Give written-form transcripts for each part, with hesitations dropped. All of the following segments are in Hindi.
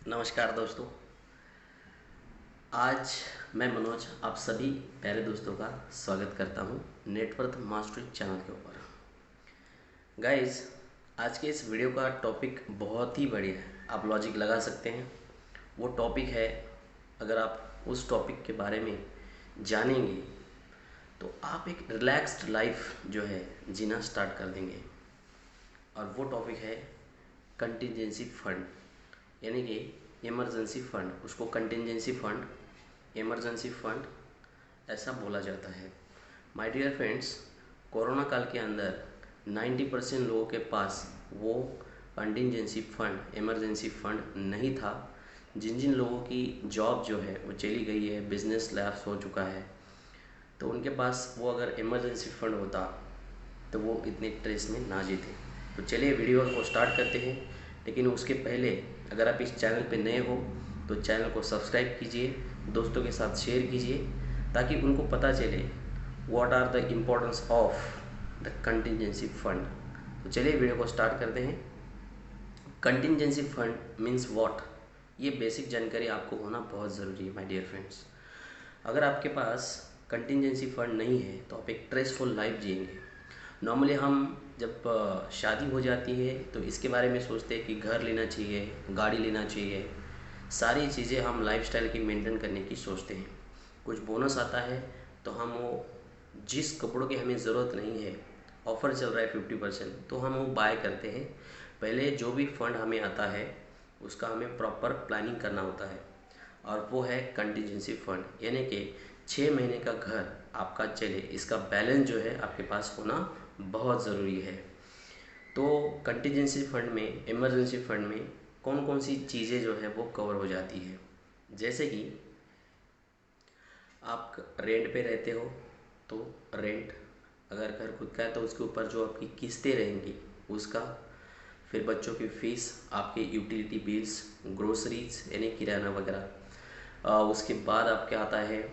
नमस्कार दोस्तों। आज मैं मनोज आप सभी प्यारे दोस्तों का स्वागत करता हूं नेटवर्थ मास्टरी चैनल के ऊपर। गाइस, आज के इस वीडियो का टॉपिक बहुत ही बढ़िया है, आप लॉजिक लगा सकते हैं। वो टॉपिक है, अगर आप उस टॉपिक के बारे में जानेंगे तो आप एक रिलैक्स्ड लाइफ जो है जीना स्टार्ट कर देंगे। और वो टॉपिक है कंटिजेंसी फंड, यानी कि इमरजेंसी फ़ंड। उसको कंटिजेंसी फ़ंड, इमरजेंसी फ़ंड ऐसा बोला जाता है। माय डियर फ्रेंड्स, कोरोना काल के अंदर 90% लोगों के पास वो कंटिजेंसी फ़ंड, इमरजेंसी फ़ंड नहीं था। जिन जिन लोगों की जॉब जो है वो चली गई है, बिजनेस लैप्स हो चुका है, तो उनके पास वो अगर इमरजेंसी फ़ंड होता तो वो इतने स्ट्रेस में ना जीते। तो चलिए वीडियो को स्टार्ट करते हैं। लेकिन उसके पहले अगर आप इस चैनल पे नए हो तो चैनल को सब्सक्राइब कीजिए, दोस्तों के साथ शेयर कीजिए, ताकि उनको पता चले what are the importance of the contingency fund. तो चलिए वीडियो को स्टार्ट करते हैं। कंटिजेंसी फंड मीन्स व्हाट, ये बेसिक जानकारी आपको होना बहुत ज़रूरी है माय डियर फ्रेंड्स। अगर आपके पास कंटिजेंसी फंड नहीं है तो आप एक स्ट्रेसफुल लाइफ जिएंगे। नॉर्मली हम जब शादी हो जाती है तो इसके बारे में सोचते हैं कि घर लेना चाहिए, गाड़ी लेना चाहिए, सारी चीज़ें हम लाइफस्टाइल की मेंटेन करने की सोचते हैं। कुछ बोनस आता है तो हम वो जिस कपड़ों की हमें ज़रूरत नहीं है, ऑफ़र चल रहा है 50%, तो हम वो बाय करते हैं। पहले जो भी फंड हमें आता है उसका हमें प्रॉपर प्लानिंग करना होता है, और वो है कंटिजेंसी फंड, यानी कि 6 महीने का घर आपका चले, इसका बैलेंस जो है आपके पास होना बहुत ज़रूरी है। तो कंटिजेंसी फंड में, इमरजेंसी फंड में कौन कौन सी चीज़ें जो है वो कवर हो जाती है। जैसे कि आप रेंट पे रहते हो तो रेंट, अगर घर खुद का है तो उसके ऊपर जो आपकी किस्तें रहेंगी उसका, फिर बच्चों की फ़ीस, आपके यूटिलिटी बिल्स, ग्रोसरीज यानी किराना वगैरह, उसके बाद आपके आता है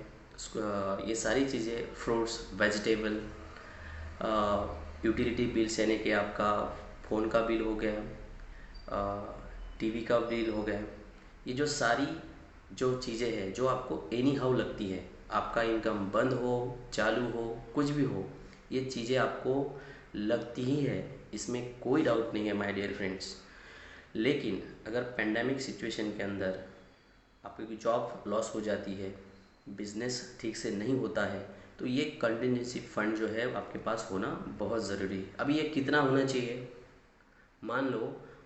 ये सारी चीज़ें, फ्रूट्स, वेजिटेबल, यूटिलिटी बिल्स यानी कि आपका फ़ोन का बिल हो गया, टीवी का बिल हो गया। ये जो सारी जो चीज़ें हैं जो आपको एनी हाउ लगती है, आपका इनकम बंद हो, चालू हो, कुछ भी हो, ये चीज़ें आपको लगती ही है, इसमें कोई डाउट नहीं है माय डियर फ्रेंड्स। लेकिन अगर पेंडेमिक सिचुएशन के अंदर आपकी जॉब लॉस हो जाती है, बिजनेस ठीक से नहीं होता है, तो ये कंटिजेंसी फंड जो है आपके पास होना बहुत ज़रूरी है। अभी ये कितना होना चाहिए? मान लो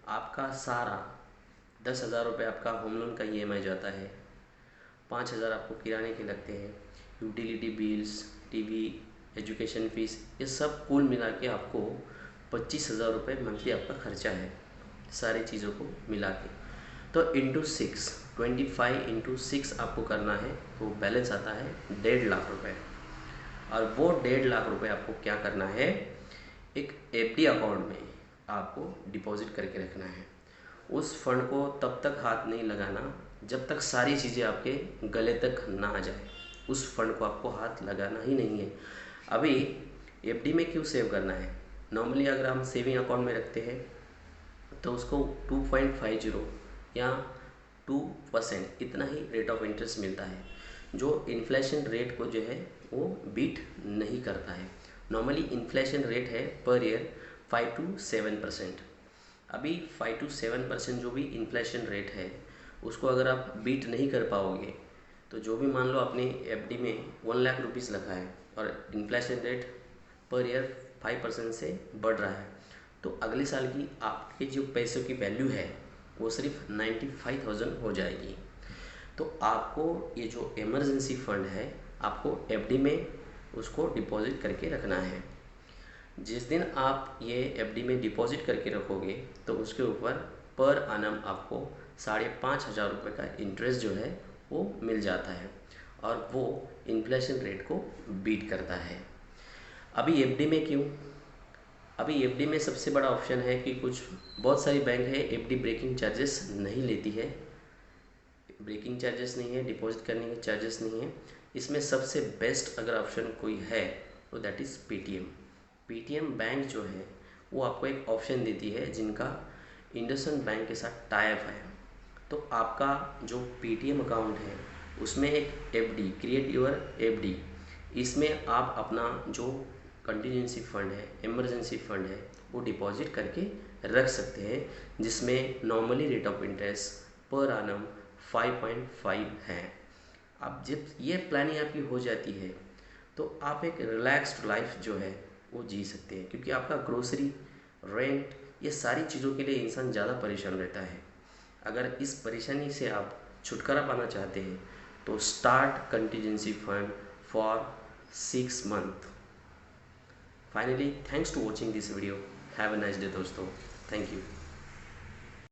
आपका सारा 10,000 रुपये आपका होम लोन का ईएमआई जाता है, 5,000 आपको किराने के लगते हैं, utility bills, TV, education fees, ये सब कुल मिला के आपको 25,000 रुपये मंथली आपका खर्चा है, सारी चीज़ों को मिला के। तो इंटू 6, 25 × 6 आपको करना है, तो बैलेंस आता है 1.5 लाख रुपये। और वो 1.5 लाख रुपये आपको क्या करना है, एक एफडी अकाउंट में आपको डिपॉजिट करके रखना है। उस फंड को तब तक हाथ नहीं लगाना जब तक सारी चीज़ें आपके गले तक ना आ जाए, उस फंड को आपको हाथ लगाना ही नहीं है। अभी एफडी में क्यों सेव करना है? नॉर्मली अगर हम सेविंग अकाउंट में रखते हैं तो उसको 2.50 या 2% इतना ही रेट ऑफ इंटरेस्ट मिलता है, जो इन्फ्लेशन रेट को जो है वो बीट नहीं करता है। नॉर्मली इन्फ्लेशन रेट है पर ईयर 5 to 7%। अभी 5 to 7% जो भी इन्फ्लेशन रेट है उसको अगर आप बीट नहीं कर पाओगे, तो जो भी मान लो आपने एफडी में 1 लाख रुपीज़ रखा है और इन्फ्लेशन रेट पर ईयर 5% से बढ़ रहा है, तो अगले साल की आपके जो पैसों की वैल्यू है वो सिर्फ 95,000 हो जाएगी। तो आपको ये जो इमरजेंसी फंड है आपको एफडी में उसको डिपॉजिट करके रखना है। जिस दिन आप ये एफडी में डिपॉजिट करके रखोगे तो उसके ऊपर पर annum आपको 5,500 रुपये का इंटरेस्ट जो है वो मिल जाता है, और वो इन्फ्लेशन रेट को बीट करता है। अभी एफडी में क्यों? अभी एफडी में सबसे बड़ा ऑप्शन है कि कुछ बहुत सारी बैंक है एफडी ब्रेकिंग चार्जेस नहीं लेती है, ब्रेकिंग चार्जेस नहीं है, डिपॉजिट करने के चार्जेस नहीं है। इसमें सबसे बेस्ट अगर ऑप्शन कोई है तो that is Paytm. Paytm bank जो है वो आपको एक ऑप्शन देती है जिनका इंडसइंड बैंक के साथ टाई अप है। तो आपका जो पेटीएम अकाउंट है उसमें एक एफडी, क्रिएट योर एफडी, इसमें आप अपना जो कंटिजेंसी फंड है, इमरजेंसी फंड है, वो डिपॉजिट करके रख सकते हैं, जिसमें नॉर्मली रेट ऑफ इंटरेस्ट पर आनम 5.5 है। अब जब ये प्लानिंग आपकी हो जाती है तो आप एक रिलैक्स्ड लाइफ जो है वो जी सकते हैं, क्योंकि आपका ग्रोसरी, रेंट, ये सारी चीज़ों के लिए इंसान ज़्यादा परेशान रहता है। अगर इस परेशानी से आप छुटकारा पाना चाहते हैं तो start contingency fund for 6 months। Finally, thanks to watching this video. Have a nice day दोस्तों। Thank you.